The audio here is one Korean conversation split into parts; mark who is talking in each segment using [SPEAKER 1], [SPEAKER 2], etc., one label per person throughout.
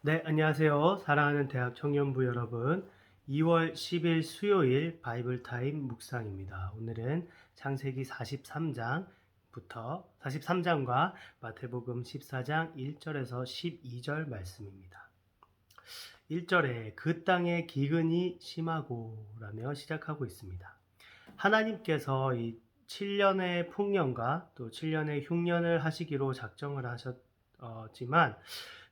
[SPEAKER 1] 네, 안녕하세요. 사랑하는 대학 청년부 여러분. 2월 10일 수요일 바이블 타임 묵상입니다. 오늘은 창세기 43장과 마태복음 14장 1절에서 12절 말씀입니다. 1절에 그 땅에 기근이 심하고 라며 시작하고 있습니다. 하나님께서 이 7년의 풍년과 또 7년의 흉년을 하시기로 작정을 하셨지만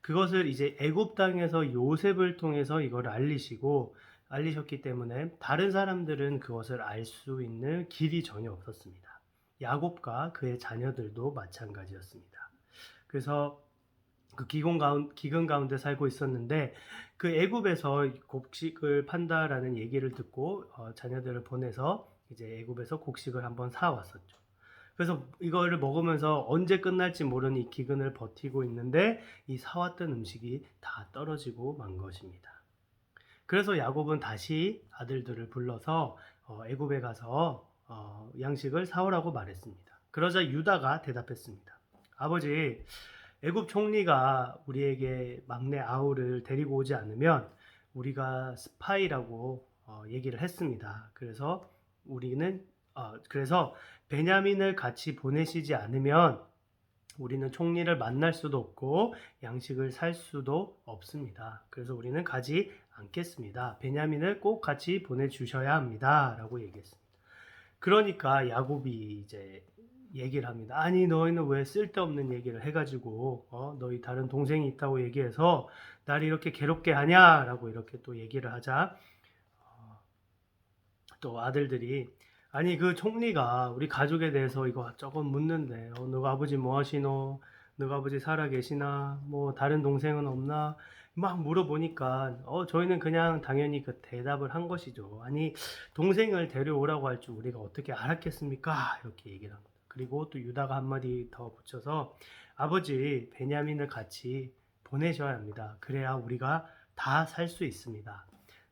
[SPEAKER 1] 그것을 이제 애굽 땅에서 요셉을 통해서 이걸 알리셨기 때문에 다른 사람들은 그것을 알 수 있는 길이 전혀 없었습니다. 야곱과 그의 자녀들도 마찬가지였습니다. 그래서 그 기근 가운데 살고 있었는데 그 애굽에서 곡식을 판다라는 얘기를 듣고 자녀들을 보내서 이제 애굽에서 곡식을 한번 사 왔었죠. 그래서 이거를 먹으면서 언제 끝날지 모르는 이 기근을 버티고 있는데 이 사왔던 음식이 다 떨어지고 만 것입니다. 그래서 야곱은 다시 아들들을 불러서 애굽에 가서 양식을 사오라고 말했습니다. 그러자 유다가 대답했습니다. 아버지, 애굽 총리가 우리에게 막내 아우를 데리고 오지 않으면 우리가 스파이라고 얘기를 했습니다. 그래서 베냐민을 같이 보내시지 않으면 우리는 총리를 만날 수도 없고 양식을 살 수도 없습니다. 그래서 우리는 가지 않겠습니다. 베냐민을 꼭 같이 보내주셔야 합니다. 라고 얘기했습니다. 그러니까 야곱이 이제 얘기를 합니다. 아니 너희는 왜 쓸데없는 얘기를 해가지고 너희 다른 동생이 있다고 얘기해서 나를 이렇게 괴롭게 하냐라고 이렇게 또 얘기를 하자 또 아들들이 아니 그 총리가 우리 가족에 대해서 이거 조금 묻는데 너가 아버지 뭐 하시노? 너가 아버지 살아 계시나? 뭐 다른 동생은 없나? 막 물어보니까 저희는 그냥 당연히 그 대답을 한 것이죠. 아니 동생을 데려오라고 할 줄 우리가 어떻게 알았겠습니까? 이렇게 얘기를 합니다. 그리고 또 유다가 한마디 더 붙여서 아버지 베냐민을 같이 보내셔야 합니다. 그래야 우리가 다 살 수 있습니다.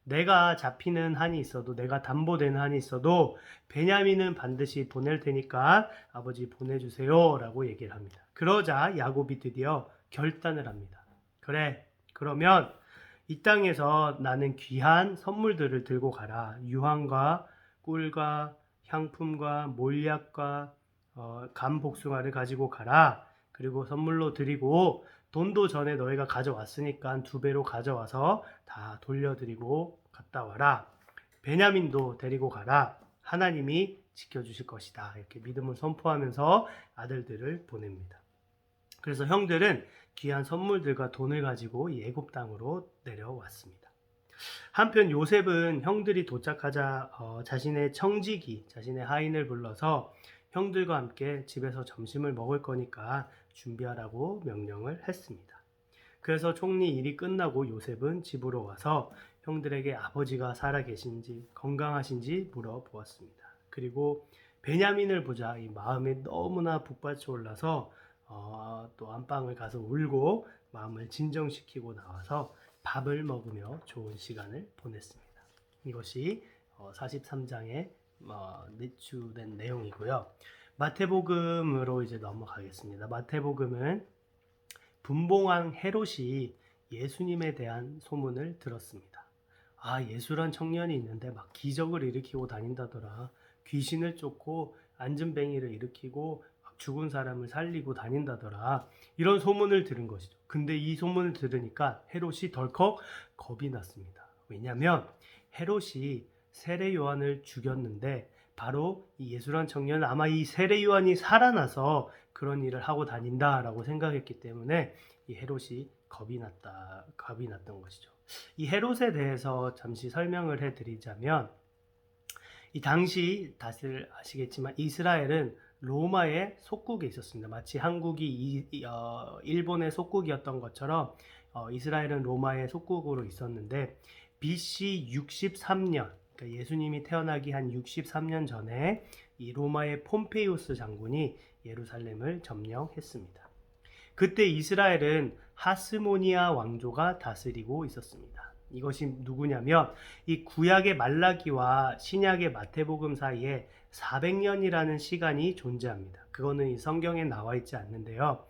[SPEAKER 1] 내가 잡히는 한이 있어도 내가 담보되는 한이 있어도 베냐민은 반드시 보낼 테니까 아버지 보내주세요 라고 얘기를 합니다. 그러자 야곱이 드디어 결단을 합니다. 그래 그러면 이 땅에서 나는 귀한 선물들을 들고 가라. 유황과 꿀과 향품과 몰약과 감복숭아를 가지고 가라. 그리고 선물로 드리고 돈도 전에 너희가 가져왔으니까 2배로 가져와서 다 돌려드리고 갔다 와라. 베냐민도 데리고 가라. 하나님이 지켜주실 것이다. 이렇게 믿음을 선포하면서 아들들을 보냅니다. 그래서 형들은 귀한 선물들과 돈을 가지고 애굽 땅으로 내려왔습니다. 한편 요셉은 형들이 도착하자 자신의 청지기, 자신의 하인을 불러서 형들과 함께 집에서 점심을 먹을 거니까 준비하라고 명령을 했습니다. 그래서 총리 일이 끝나고 요셉은 집으로 와서 형들에게 아버지가 살아계신지 건강하신지 물어보았습니다. 그리고 베냐민을 보자 이 마음에 너무나 북받쳐 올라서 또 안방을 가서 울고 마음을 진정시키고 나와서 밥을 먹으며 좋은 시간을 보냈습니다. 이것이 43장에 내추된 내용이고요. 마태복음으로 이제 넘어가겠습니다. 마태복음은 분봉왕 헤롯이 예수님에 대한 소문을 들었습니다. 아, 예수란 청년이 있는데 막 기적을 일으키고 다닌다더라. 귀신을 쫓고 안진뱅이를 일으키고 죽은 사람을 살리고 다닌다더라. 이런 소문을 들은 것이죠. 근데 이 소문을 들으니까 헤롯이 덜컥 겁이 났습니다. 왜냐하면 헤롯이 세례 요한을 죽였는데 바로 이 예수란 청년은 아마 이 세례 요한이 살아나서 그런 일을 하고 다닌다라고 생각했기 때문에 이 헤롯이 겁이 났던 것이죠. 이 헤롯에 대해서 잠시 설명을 해드리자면 이 당시 다들 아시겠지만 이스라엘은 로마의 속국에 있었습니다. 마치 한국이 일본의 속국이었던 것처럼 이스라엘은 로마의 속국으로 있었는데 BC 63년 그러니까 예수님이 태어나기 한 63년 전에 이 로마의 폼페이우스 장군이 예루살렘을 점령했습니다. 그때 이스라엘은 하스모니아 왕조가 다스리고 있었습니다. 이것이 누구냐면 이 구약의 말라기와 신약의 마태복음 사이에 400년이라는 시간이 존재합니다. 그거는 이 성경에 나와 있지 않는데요.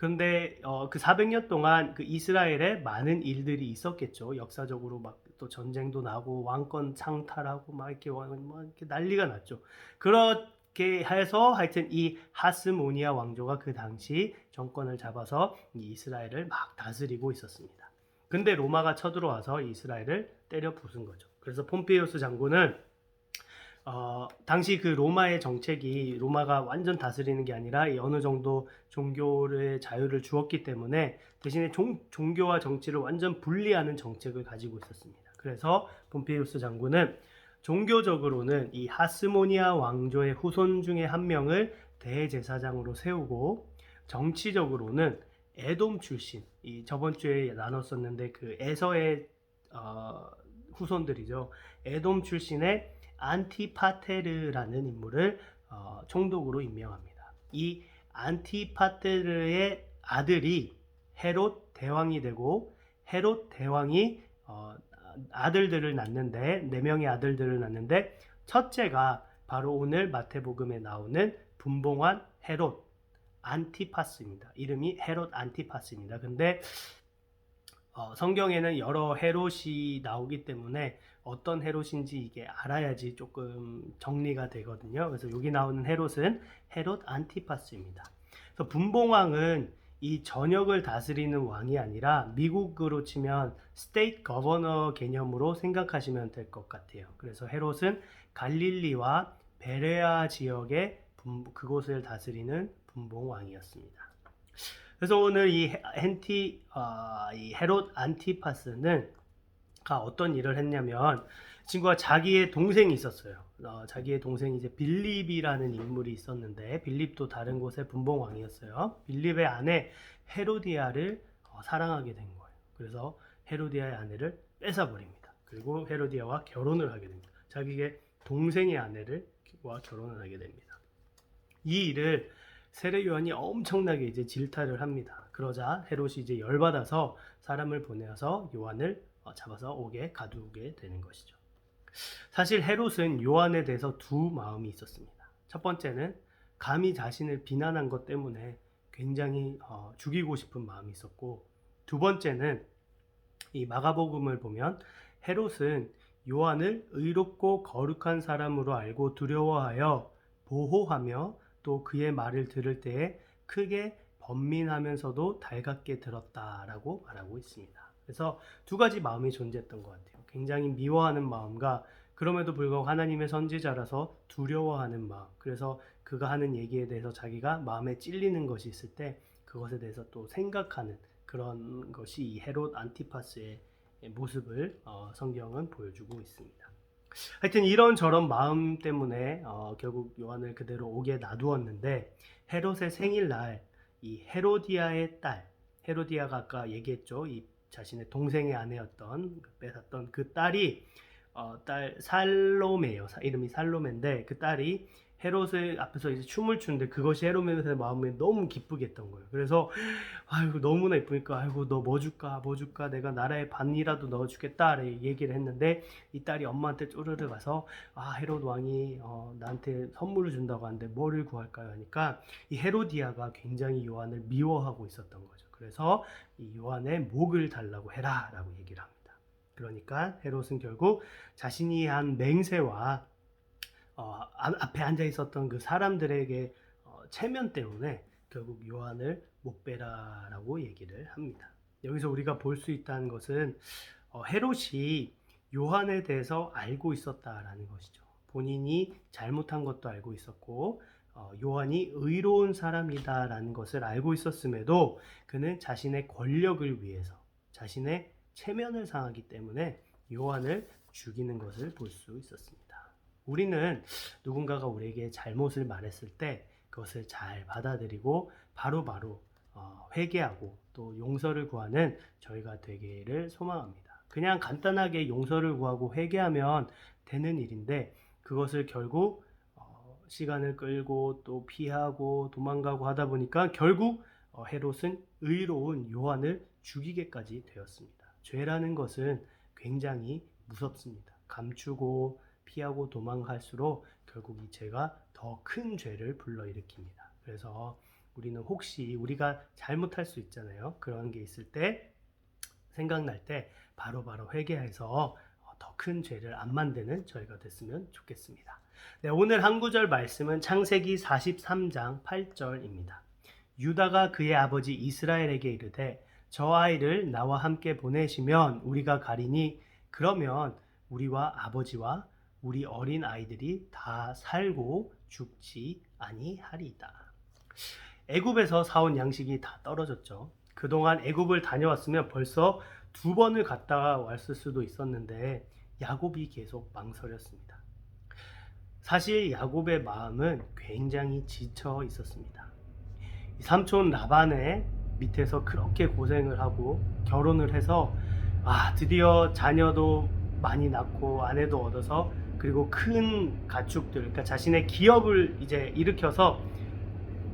[SPEAKER 1] 그런데 그 400년 동안 그 이스라엘에 많은 일들이 있었겠죠. 역사적으로 막 또 전쟁도 나고 왕권 창탈하고 막 이렇게 막 이렇게 난리가 났죠. 그렇게 해서 하여튼 이 하스모니아 왕조가 그 당시 정권을 잡아서 이 이스라엘을 막 다스리고 있었습니다. 근데 로마가 쳐들어와서 이스라엘을 때려 부순 거죠. 그래서 폼페이오스 장군은 당시 그 로마의 정책이 로마가 완전 다스리는 게 아니라 어느 정도 종교의 자유를 주었기 때문에 대신에 종교와 정치를 완전 분리하는 정책을 가지고 있었습니다. 그래서 폼페이우스 장군은 종교적으로는 이 하스모니아 왕조의 후손 중에 한 명을 대제사장으로 세우고 정치적으로는 에돔 출신, 이 저번 주에 나눴었는데 그 에서의 후손들이죠. 에돔 출신의 안티파테르라는 인물을 총독으로 임명합니다. 이 안티파테르의 아들이 헤롯 대왕이 되고 헤롯 대왕이 아들들을 낳는데 4명의 아들들을 낳는데 첫째가 바로 오늘 마태복음에 나오는 분봉한 헤롯 안티파스입니다. 이름이 헤롯 안티파스입니다. 근데 성경에는 여러 헤롯이 나오기 때문에 어떤 헤롯인지 이게 알아야지 조금 정리가 되거든요. 그래서 여기 나오는 헤롯은 헤롯 안티파스입니다. 그래서 분봉왕은 이 전역을 다스리는 왕이 아니라 미국으로 치면 스테이트 거버너 개념으로 생각하시면 될 것 같아요. 그래서 헤롯은 갈릴리와 베레아 지역의 그곳을 다스리는 분봉왕이었습니다. 그래서 오늘 이 헤롯 안티파스는 어떤 일을 했냐면 친구가 자기의 동생이 있었어요. 자기의 동생이 이제 빌립이라는 인물이 있었는데 빌립도 다른 곳의 분봉왕이었어요. 빌립의 아내 헤로디아를 사랑하게 된 거예요. 그래서 헤로디아의 아내를 뺏어버립니다. 그리고 헤로디아와 결혼을 하게 됩니다. 자기의 동생의 아내와 결혼을 하게 됩니다. 이 일을 세례 요한이 엄청나게 이제 질타를 합니다. 그러자 헤롯이 이제 열받아서 사람을 보내서 요한을 잡아서 가두게 되는 것이죠. 사실 헤롯은 요한에 대해서 두 마음이 있었습니다. 첫 번째는 감히 자신을 비난한 것 때문에 굉장히 죽이고 싶은 마음이 있었고, 두 번째는 이 마가복음을 보면 헤롯은 요한을 의롭고 거룩한 사람으로 알고 두려워하여 보호하며 또 그의 말을 들을 때에 크게 번민하면서도 달갑게 들었다라고 말하고 있습니다. 그래서 두 가지 마음이 존재했던 것 같아요. 굉장히 미워하는 마음과 그럼에도 불구하고 하나님의 선지자라서 두려워하는 마음. 그래서 그가 하는 얘기에 대해서 자기가 마음에 찔리는 것이 있을 때 그것에 대해서 또 생각하는 그런 것이 이 헤롯 안티파스의 모습을 성경은 보여주고 있습니다. 하여튼 이런저런 마음 때문에 결국 요한을 그대로 오게 놔두었는데 헤롯의 생일날 이 헤로디아의 딸, 헤로디아가 아까 얘기했죠. 이 자신의 동생의 아내였던 뺏었던 그 딸이 딸 살로메예요. 이름이 살로메인데 그 딸이 헤롯의 앞에서 이제 춤을 추는데 그것이 헤롯의 마음에 너무 기쁘게 했던 거예요. 그래서 아이고 너무나 예쁘니까 아이고 너 뭐 줄까 내가 나라의 반이라도 넣어주겠다 얘기를 했는데 이 딸이 엄마한테 쪼르르 가서 헤롯 왕이 나한테 선물을 준다고 하는데 뭐를 구할까요 하니까 이 헤로디아가 굉장히 요한을 미워하고 있었던 거죠. 그래서 이 요한의 목을 달라고 해라 라고 얘기를 합니다. 그러니까 헤롯은 결국 자신이 한 맹세와 앞에 앉아 있었던 그 사람들에게 체면 때문에 결국 요한을 못 빼라라고 얘기를 합니다. 여기서 우리가 볼 수 있다는 것은 헤롯이 요한에 대해서 알고 있었다라는 것이죠. 본인이 잘못한 것도 알고 있었고 요한이 의로운 사람이다라는 것을 알고 있었음에도 그는 자신의 권력을 위해서 자신의 체면을 상하기 때문에 요한을 죽이는 것을 볼 수 있었습니다. 우리는 누군가가 우리에게 잘못을 말했을 때 그것을 잘 받아들이고 바로바로 회개하고 또 용서를 구하는 저희가 되기를 소망합니다. 그냥 간단하게 용서를 구하고 회개하면 되는 일인데 그것을 결국 시간을 끌고 또 피하고 도망가고 하다 보니까 결국 헤롯은 의로운 요한을 죽이게까지 되었습니다. 죄라는 것은 굉장히 무섭습니다. 감추고 피하고 도망갈수록 결국 이 죄가 더 큰 죄를 불러일으킵니다. 그래서 우리는 혹시 우리가 잘못할 수 있잖아요. 그런 게 있을 때 생각날 때 바로바로 회개해서 더 큰 죄를 안 만드는 저희가 됐으면 좋겠습니다. 네, 오늘 한 구절 말씀은 창세기 43장 8절입니다. 유다가 그의 아버지 이스라엘에게 이르되 저 아이를 나와 함께 보내시면 우리가 가리니 그러면 우리와 아버지와 우리 어린 아이들이 다 살고 죽지 아니하리이다. 애굽에서 사온 양식이 다 떨어졌죠. 그동안 애굽을 다녀왔으면 벌써 2번을 갔다 왔을 수도 있었는데 야곱이 계속 망설였습니다. 사실 야곱의 마음은 굉장히 지쳐 있었습니다. 삼촌 라반의 밑에서 그렇게 고생을 하고 결혼을 해서 드디어 자녀도 많이 낳고 아내도 얻어서 그리고 큰 가축들, 그러니까 자신의 기업을 이제 일으켜서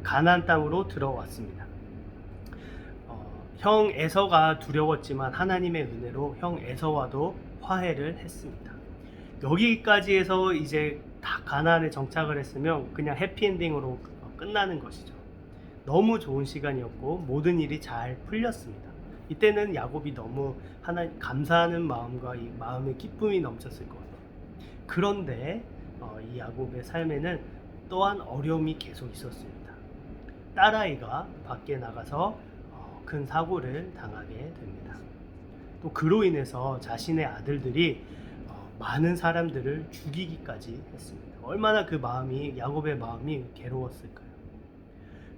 [SPEAKER 1] 가나안 땅으로 들어왔습니다. 형 에서가 두려웠지만 하나님의 은혜로 형 에서와도 화해를 했습니다. 여기까지 해서 이제 다 가나안에 정착을 했으면 그냥 해피엔딩으로 끝나는 것이죠. 너무 좋은 시간이었고 모든 일이 잘 풀렸습니다. 이때는 야곱이 너무 하나님 감사하는 마음과 이 마음의 기쁨이 넘쳤을 거예요. 그런데 이 야곱의 삶에는 또한 어려움이 계속 있었습니다. 딸아이가 밖에 나가서 큰 사고를 당하게 됩니다. 또 그로 인해서 자신의 아들들이 많은 사람들을 죽이기까지 했습니다. 얼마나 그 마음이 야곱의 마음이 괴로웠을까요?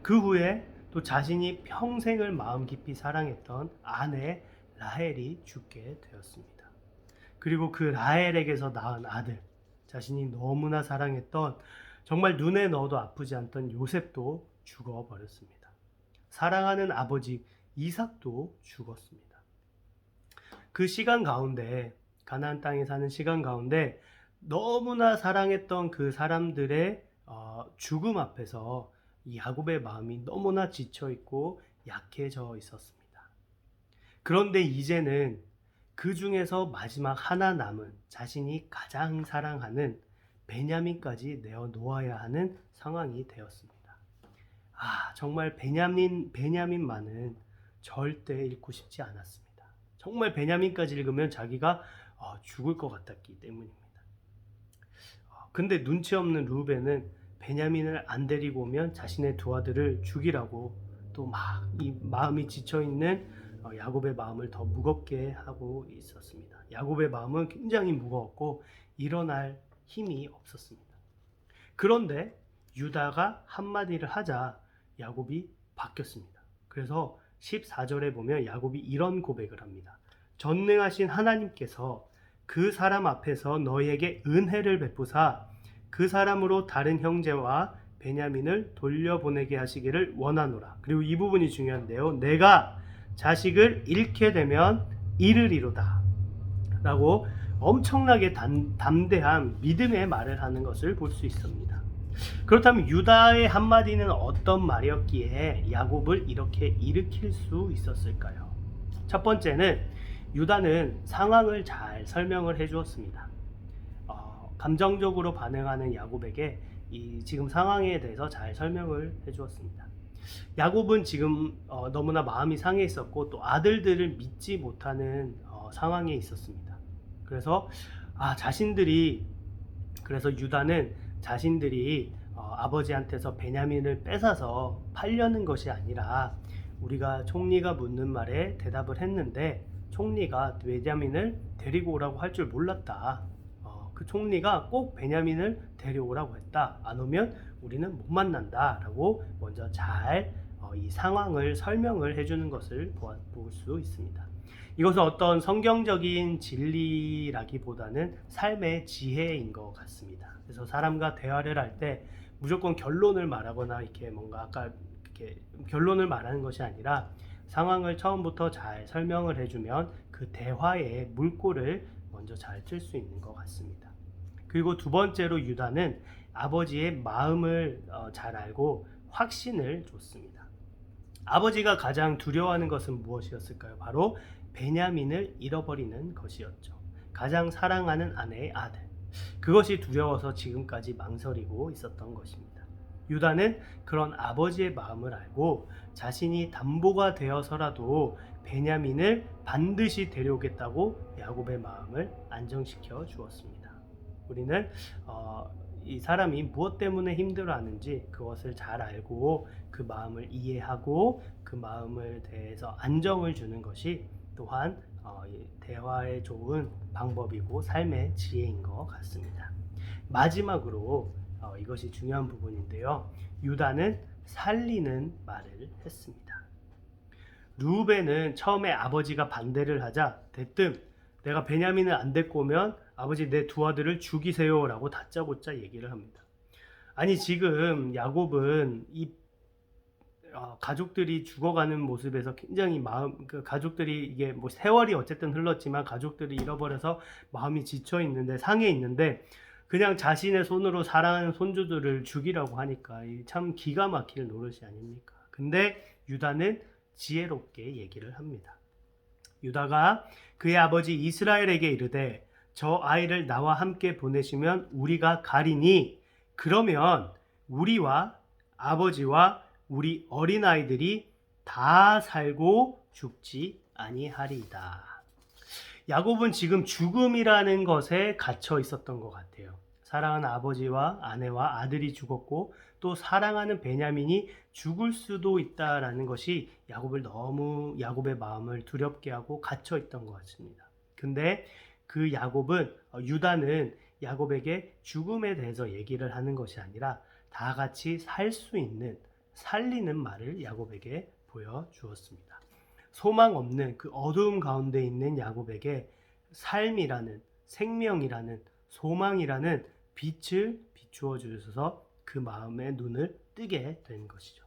[SPEAKER 1] 그 후에 또 자신이 평생을 마음 깊이 사랑했던 아내 라헬이 죽게 되었습니다. 그리고 그 라헬에게서 낳은 아들, 자신이 너무나 사랑했던 정말 눈에 넣어도 아프지 않던 요셉도 죽어버렸습니다. 사랑하는 아버지 이삭도 죽었습니다. 그 시간 가운데 가나안 땅에 사는 시간 가운데 너무나 사랑했던 그 사람들의 죽음 앞에서 이 야곱의 마음이 너무나 지쳐있고 약해져 있었습니다. 그런데 이제는 그 중에서 마지막 하나 남은 자신이 가장 사랑하는 베냐민까지 내어놓아야 하는 상황이 되었습니다. 정말 베냐민만은 절대 읽고 싶지 않았습니다. 정말 베냐민까지 읽으면 자기가 죽을 것 같았기 때문입니다. 근데 눈치 없는 르우벤은 베냐민을 안 데리고 오면 자신의 두 아들을 죽이라고 또 막 이 마음이 지쳐있는 야곱의 마음을 더 무겁게 하고 있었습니다. 야곱의 마음은 굉장히 무거웠고 일어날 힘이 없었습니다. 그런데 유다가 한마디를 하자 야곱이 바뀌었습니다. 그래서 14절에 보면 야곱이 이런 고백을 합니다. 전능하신 하나님께서 그 사람 앞에서 너희에게 은혜를 베푸사 그 사람으로 다른 형제와 베냐민을 돌려보내게 하시기를 원하노라. 그리고 이 부분이 중요한데요. 내가 자식을 잃게 되면 잃으리로다 라고 엄청나게 담대한 믿음의 말을 하는 것을 볼 수 있습니다. 그렇다면 유다의 한마디는 어떤 말이었기에 야곱을 이렇게 일으킬 수 있었을까요? 첫 번째는 유다는 상황을 잘 설명을 해주었습니다. 감정적으로 반응하는 야곱에게 이 지금 상황에 대해서 잘 설명을 해주었습니다. 야곱은 지금 너무나 마음이 상해 있었고 또 아들들을 믿지 못하는 상황에 있었습니다. 그래서 그래서 유다는 자신들이 아버지한테서 베냐민을 뺏어서 팔려는 것이 아니라 우리가 총리가 묻는 말에 대답을 했는데 총리가 베냐민을 데리고 오라고 할 줄 몰랐다. 그 총리가 꼭 베냐민을 데려오라고 했다. 안 오면 우리는 못 만난다 라고 먼저 잘 이 상황을 설명을 해주는 것을 볼 수 있습니다. 이것은 어떤 성경적인 진리라기보다는 삶의 지혜인 것 같습니다. 그래서 사람과 대화를 할 때 무조건 결론을 말하거나 이렇게 뭔가 이렇게 결론을 말하는 것이 아니라 상황을 처음부터 잘 설명을 해주면 그 대화의 물꼬를 먼저 잘 틀 수 있는 것 같습니다. 그리고 두 번째로 유다는 아버지의 마음을 잘 알고 확신을 줬습니다. 아버지가 가장 두려워하는 것은 무엇이었을까요? 바로 베냐민을 잃어버리는 것이었죠. 가장 사랑하는 아내의 아들. 그것이 두려워서 지금까지 망설이고 있었던 것입니다. 유다는 그런 아버지의 마음을 알고 자신이 담보가 되어서라도 베냐민을 반드시 데려오겠다고 야곱의 마음을 안정시켜 주었습니다. 우리는 이 사람이 무엇 때문에 힘들어하는지 그것을 잘 알고 그 마음을 이해하고 그 마음을 대해서 안정을 주는 것이 또한 대화에 좋은 방법이고 삶의 지혜인 것 같습니다. 마지막으로 이것이 중요한 부분인데요. 유다는 살리는 말을 했습니다. 루벤은 처음에 아버지가 반대를 하자 대뜸 내가 베냐민을 안 데리고 오면 아버지 내 두 아들을 죽이세요 라고 다짜고짜 얘기를 합니다. 아니 지금 야곱은 이 가족들이 죽어가는 모습에서 굉장히 그 가족들이 이게 뭐 세월이 어쨌든 흘렀지만 가족들이 잃어버려서 마음이 지쳐 있는데 상해 있는데 그냥 자신의 손으로 사랑하는 손주들을 죽이라고 하니까 참 기가 막힐 노릇이 아닙니까? 근데 유다는 지혜롭게 얘기를 합니다. 유다가 그의 아버지 이스라엘에게 이르되 저 아이를 나와 함께 보내시면 우리가 가리니 그러면 우리와 아버지와 우리 어린아이들이 다 살고 죽지 아니하리이다. 야곱은 지금 죽음이라는 것에 갇혀 있었던 것 같아요. 사랑하는 아버지와 아내와 아들이 죽었고 또 사랑하는 베냐민이 죽을 수도 있다라는 것이 야곱의 마음을 두렵게 하고 갇혀 있던 것 같습니다. 근데 그 유다는 야곱에게 죽음에 대해서 얘기를 하는 것이 아니라 다 같이 살 수 있는 살리는 말을 야곱에게 보여주었습니다. 소망 없는 그 어두움 가운데 있는 야곱에게 삶이라는 생명이라는 소망이라는 빛을 비추어 주셔서 그 마음의 눈을 뜨게 된 것이죠.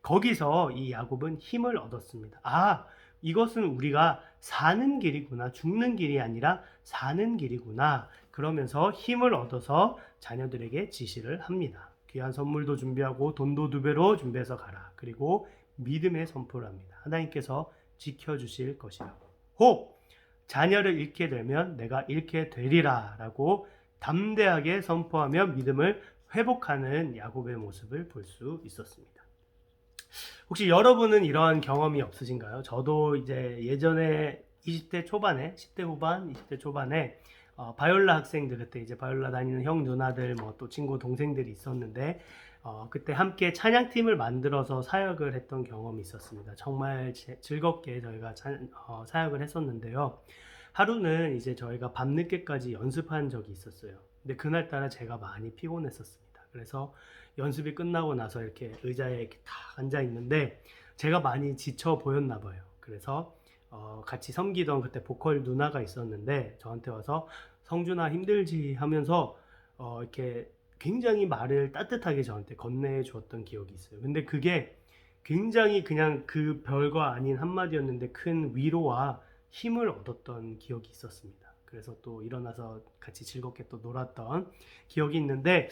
[SPEAKER 1] 거기서 이 야곱은 힘을 얻었습니다. 이것은 우리가 사는 길이구나. 죽는 길이 아니라 사는 길이구나. 그러면서 힘을 얻어서 자녀들에게 지시를 합니다. 귀한 선물도 준비하고 돈도 2배로 준비해서 가라. 그리고 믿음의 선포를 합니다. 하나님께서 지켜주실 것이라고. 혹 자녀를 잃게 되면 내가 잃게 되리라 라고 담대하게 선포하며 믿음을 회복하는 야곱의 모습을 볼 수 있었습니다. 혹시 여러분은 이러한 경험이 없으신가요? 저도 이제 예전에 20대 초반에 10대 후반 20대 초반에 바이올라 학생들 그때 이제 바이올라 다니는 형 누나들 뭐 또 친구 동생들이 있었는데 그때 함께 찬양팀을 만들어서 사역을 했던 경험이 있었습니다. 정말 즐겁게 저희가 사역을 했었는데요. 하루는 이제 저희가 밤늦게까지 연습한 적이 있었어요. 근데 그날따라 제가 많이 피곤했었습니다. 그래서 연습이 끝나고 나서 이렇게 의자에 이렇게 탁 앉아 있는데 제가 많이 지쳐 보였나 봐요. 그래서 같이 섬기던 그때 보컬 누나가 있었는데 저한테 와서 성준아 힘들지 하면서 이렇게 굉장히 말을 따뜻하게 저한테 건네해 주었던 기억이 있어요. 근데 그게 굉장히 그냥 그 별거 아닌 한마디였는데 큰 위로와 힘을 얻었던 기억이 있었습니다. 그래서 또 일어나서 같이 즐겁게 또 놀았던 기억이 있는데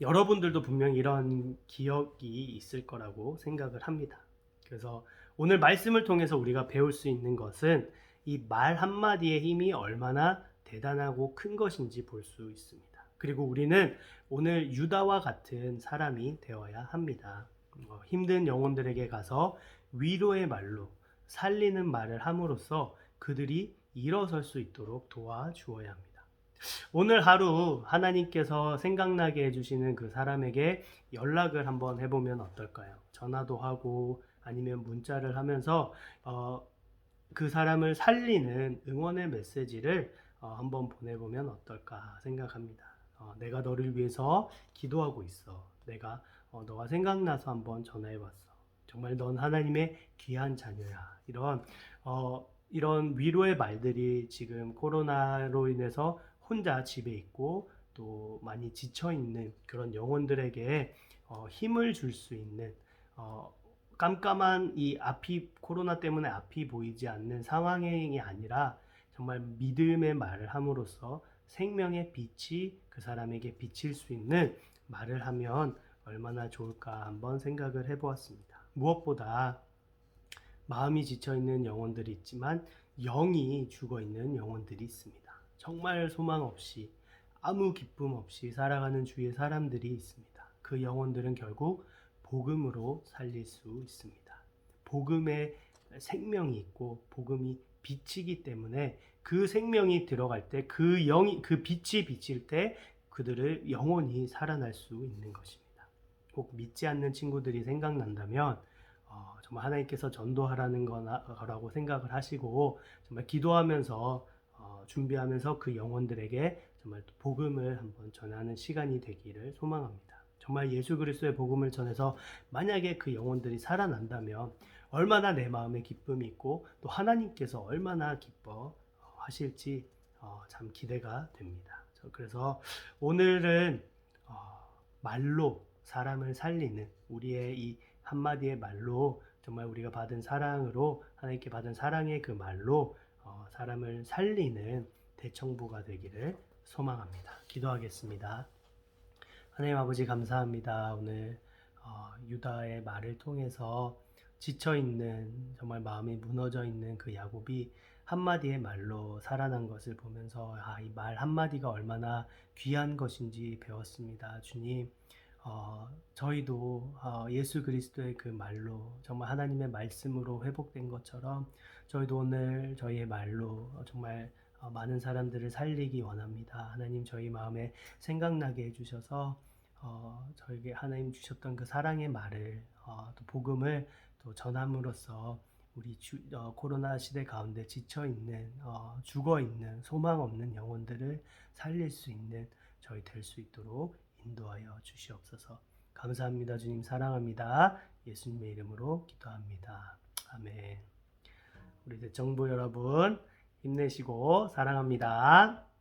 [SPEAKER 1] 여러분들도 분명히 이런 기억이 있을 거라고 생각을 합니다. 그래서 오늘 말씀을 통해서 우리가 배울 수 있는 것은 이 말 한마디의 힘이 얼마나 대단하고 큰 것인지 볼 수 있습니다. 그리고 우리는 오늘 유다와 같은 사람이 되어야 합니다. 힘든 영혼들에게 가서 위로의 말로 살리는 말을 함으로써 그들이 일어설 수 있도록 도와주어야 합니다. 오늘 하루 하나님께서 생각나게 해주시는 그 사람에게 연락을 한번 해보면 어떨까요? 전화도 하고 아니면 문자를 하면서 그 사람을 살리는 응원의 메시지를 한번 보내보면 어떨까 생각합니다. 내가 너를 위해서 기도하고 있어. 내가 너가 생각나서 한번 전화해봤어. 정말 넌 하나님의 귀한 자녀야. 이런 위로의 말들이 지금 코로나로 인해서 혼자 집에 있고 또 많이 지쳐있는 그런 영혼들에게 힘을 줄 수 있는 깜깜한 이 코로나 때문에 앞이 보이지 않는 상황이 아니라 정말 믿음의 말을 함으로써 생명의 빛이 그 사람에게 비칠 수 있는 말을 하면 얼마나 좋을까 한번 생각을 해보았습니다. 무엇보다 마음이 지쳐있는 영혼들이 있지만 영이 죽어있는 영혼들이 있습니다. 정말 소망 없이 아무 기쁨 없이 살아가는 주위의 사람들이 있습니다. 그 영혼들은 결국 복음으로 살릴 수 있습니다. 복음에 생명이 있고 복음이 빛이기 때문에 그 생명이 들어갈 때 그 영이 그 빛이 비칠 때 그들을 영원히 살아날 수 있는 것입니다. 꼭 믿지 않는 친구들이 생각난다면 정말 하나님께서 전도하라는 거라고 생각을 하시고 정말 기도하면서 준비하면서 그 영혼들에게 정말 복음을 한번 전하는 시간이 되기를 소망합니다. 정말 예수 그리스도의 복음을 전해서 만약에 그 영혼들이 살아난다면 얼마나 내 마음에 기쁨이 있고 또 하나님께서 얼마나 기뻐 하실지 참 기대가 됩니다. 그래서 오늘은 말로 사람을 살리는 우리의 이 한마디의 말로 정말 우리가 받은 사랑으로 하나님께 받은 사랑의 그 말로 사람을 살리는 대청부가 되기를 소망합니다. 기도하겠습니다. 하나님 아버지 감사합니다. 오늘 유다의 말을 통해서 지쳐있는 정말 마음이 무너져 있는 그 야곱이 한마디의 말로 살아난 것을 보면서 이 말 한마디가 얼마나 귀한 것인지 배웠습니다. 주님, 저희도 예수 그리스도의 그 말로 정말 하나님의 말씀으로 회복된 것처럼 저희도 오늘 저희의 말로 정말 많은 사람들을 살리기 원합니다. 하나님 저희 마음에 생각나게 해주셔서 저에게 하나님 주셨던 그 사랑의 말을 또 복음을 또 전함으로써 우리 코로나 시대 가운데 지쳐있는 죽어있는 소망 없는 영혼들을 살릴 수 있는 저희 될 수 있도록 인도하여 주시옵소서. 감사합니다. 주님 사랑합니다. 예수님의 이름으로 기도합니다. 아멘. 우리 대청부 여러분 힘내시고 사랑합니다.